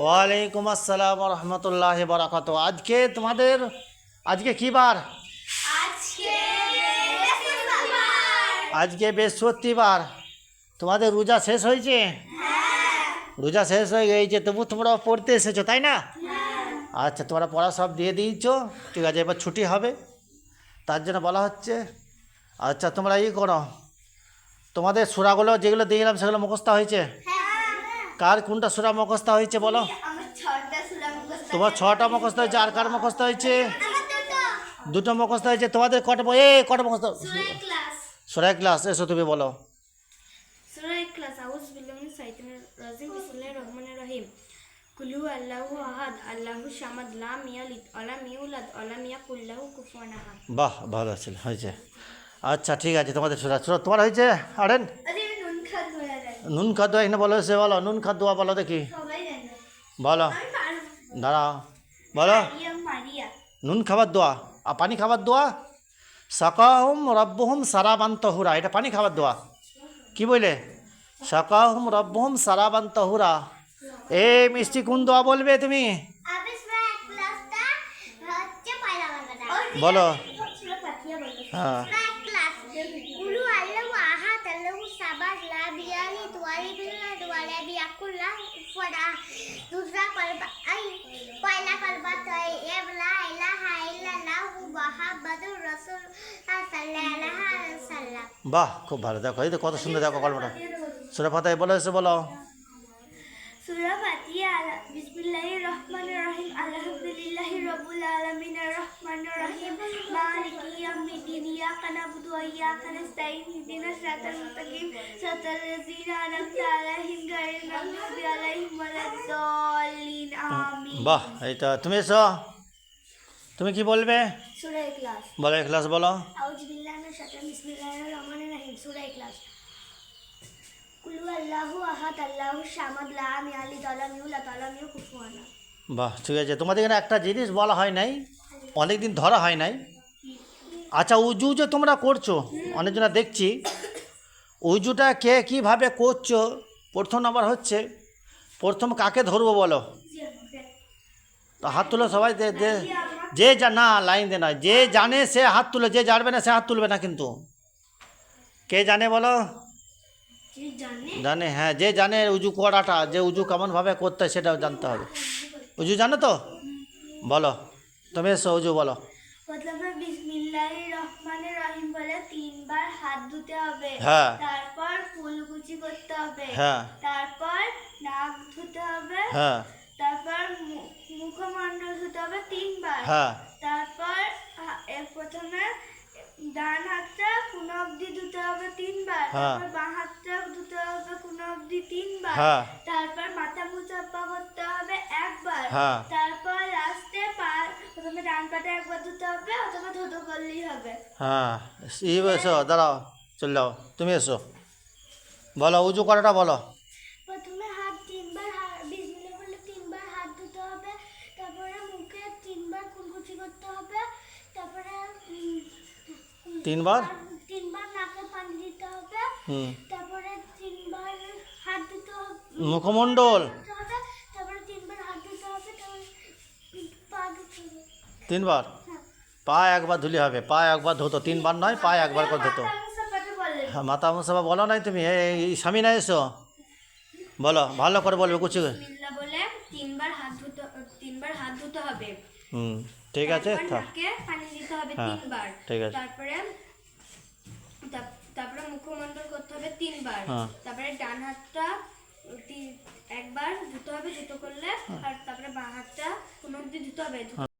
ওয়ালাইকুম আসসালাম রহমতুল্লাহ বারাকাতু। আজকে কি বার? আজকে বৃহস্পতিবার। তোমাদের রোজা শেষ হয়েছে? রোজা শেষ হয়ে গিয়েছে, তবু তোমরা পড়তে এসেছো তাই না? আচ্ছা, তোমরা পড়া সব দিয়ে দিয়েছো, ঠিক আছে। এবার ছুটি হবে, তার জন্য বলা হচ্ছে। আচ্ছা, তোমরা করো, তোমাদের সূরাগুলো যেগুলো দিয়েছিলাম সেগুলো মুখস্থ হয়েছে? কার কোনটা সূরা মুখস্থ হয়েছে বলো? তোমার 6টা মুখস্থ হয়েছে। আর কার মুখস্থ হয়েছে? 2টো মুখস্থ হয়েছে। তোমাদের কটা মুখস্থ? সূরা ইখলাস। এসো তুমি বলো। সূরা ইখলাস। আউযু বিল্লাহি মিনাশ শাইতানির রাজিম। বিসমিল্লাহির রহমানির রহিম। কুল হু আল্লাহু আহাদ আল্লাহু সামাদ লাম ইয়ালিদ ওয়া লাম ইউলাদ ওয়া লাম ইয়াকুল লাহু কুফুয়ান আহাদ। বাহ, ভালো ছিল, হয়েছে। আচ্ছা, ঠিক আছে। তোমাদের সূরা তোমার হয়েছে। আরেন নুন খাদ্য এখানে বলো, সে বলো নুন খাদ্য বলো দেখি, বলো। দাঁড়াও, বলো। নুন খাবার দোয়া আর পানি খাবার দোয়া। সাকাহুম রব্বুহুম সারাবান তাহুরা, এটা পানি খাবার দোয়া। কি বললে? সাকাহুম রব্বুহুম সারাবান তাহুরা। এই মিষ্টি কোন দোয়া বলবে তুমি? বলো। হ্যাঁ, বাহ, খুব ভালো। দেখো, এই তো কত সুন্দর, দেখো গল্পটা। সূরা ফাতিহা বলো, এসে বলো। সূরা ফাতিহা। বিসমিল্লাহির রহমানির রহিম। আলহামদুলিল্লাহি রাব্বিল আলামিনির রহমানির রহিম মালিকি ইয়াউমিদ্দিন ইয়াকা না'বুদু ওয়া ইয়াকা নাস্তাঈন ইহদিনাস সিরাতাল মুস্তাকিম সিরাতাল লাযিনা আন'আমতা আলাইহিম গায়রিল মাগদুবি আলাইহিম ওয়ালাদ-দাল্লিন। আমিন। বাহ, এইটা তুমি এসো। তুমি কি বলবে? সূরা ইখলাস। বলো, ইখলাস বলো। আউযু বিল্লাহি মিনাশ শাইতানির বিসমিল্লাহির রহমানির রহিম। সূরা ইখলাস। কুল হু আল্লাহু আহাদ আল্লাহু সামাদ লাম ইয়ালিদ ওয়া লাম ইউলাদ ওয়া লাম ইয়াকুল কুফুয়ান আহাদ। বাহ, ঠিক আছে। তোমাদের এখানে একটা জিনিস বলা হয় নাই, অনেক দিন ধরা হয় নাই। আচ্ছা, উজু যে তোমরা করছো, অনেকজনা দেখছি, উজুটা কে কীভাবে করছো? প্রথম নাম্বার হচ্ছে, প্রথম কাকে ধরবো বলো? তো হাত তুলো সবাই। না, লাইন দে নয়, যে জানে সে হাত তুলে, যে জানবে না সে হাত তুলবে না কিন্তু। কে জানে বলো? জানে, হ্যাঁ, যে জানে উজু করাটা, যে উজু কেমনভাবে করতে হয় সেটাও জানতে হবে। উজু জানো তো? বলো, তুমি এসো, উজু বলো। প্রথমে বিসমিল্লাহির রহমানির রহিম বলে 3বার হাত ধুতে হবে। হ্যাঁ। তারপর কুলকুচি করতে হবে। হ্যাঁ। তারপর নাক ধুতে হবে। হ্যাঁ। তারপর মুখমণ্ডল ধুতে হবে 3বার। হ্যাঁ। তারপর প্রথমে ডান হাতটা কোন অবধি ধুতে হবে 3বার। হ্যাঁ। তারপর বাঁ হাতটা ধুতে হবে কোন অবধি 3বার। হ্যাঁ। তারপর মাথা মুছাপ্পা করতে হবে 1বার। হ্যাঁ। তারপর লাস্টে প্রথমে ডান পাটা একবার ধুতে হবে, অথবা ধুতো করলেই হবে। হ্যাঁ, এসো, দাঁড়াও, চল যাও, তুমি এসো, বলো উজু করাটা বলো। প্রথমে হাত 3বার, বিসমিল্লাহ বলে 3বার হাত ধুতে হবে। তারপরে মুখে 3বার কুলকুচি করতে হবে। তারপরে 3বার নাকে পানি দিতে হবে। তারপরে 3বার হাত ধুতে হবে মুখমণ্ডল। তারপরে 3বার হাত ধুতে হবে। তারপরে পা ধুতে হবে 3বার। পা একবার ধুলে হবে, পা একবার ধুতো, 3বার নয়, পা একবার করে ধুতো। হ্যাঁ, মাথা মুসাফা বলো নাই তুমি? এই স্বামী না, এসো বলো, ভালো করে বলবে কুচি। বিসমিল্লাহ বলে 3বার হাত ধুতে হবে। ঠিক আছে, নাকে পানি দিতে হবে 3বার। ঠিক আছে। তারপরে মুখমণ্ডল করতে হবে 3বার। তারপরে ডান হাতটা একবার ধুতে হবে, ধুতো করলে। আর তারপরে বাঁ হাতটা কোনো অবধি ধুতে হবে।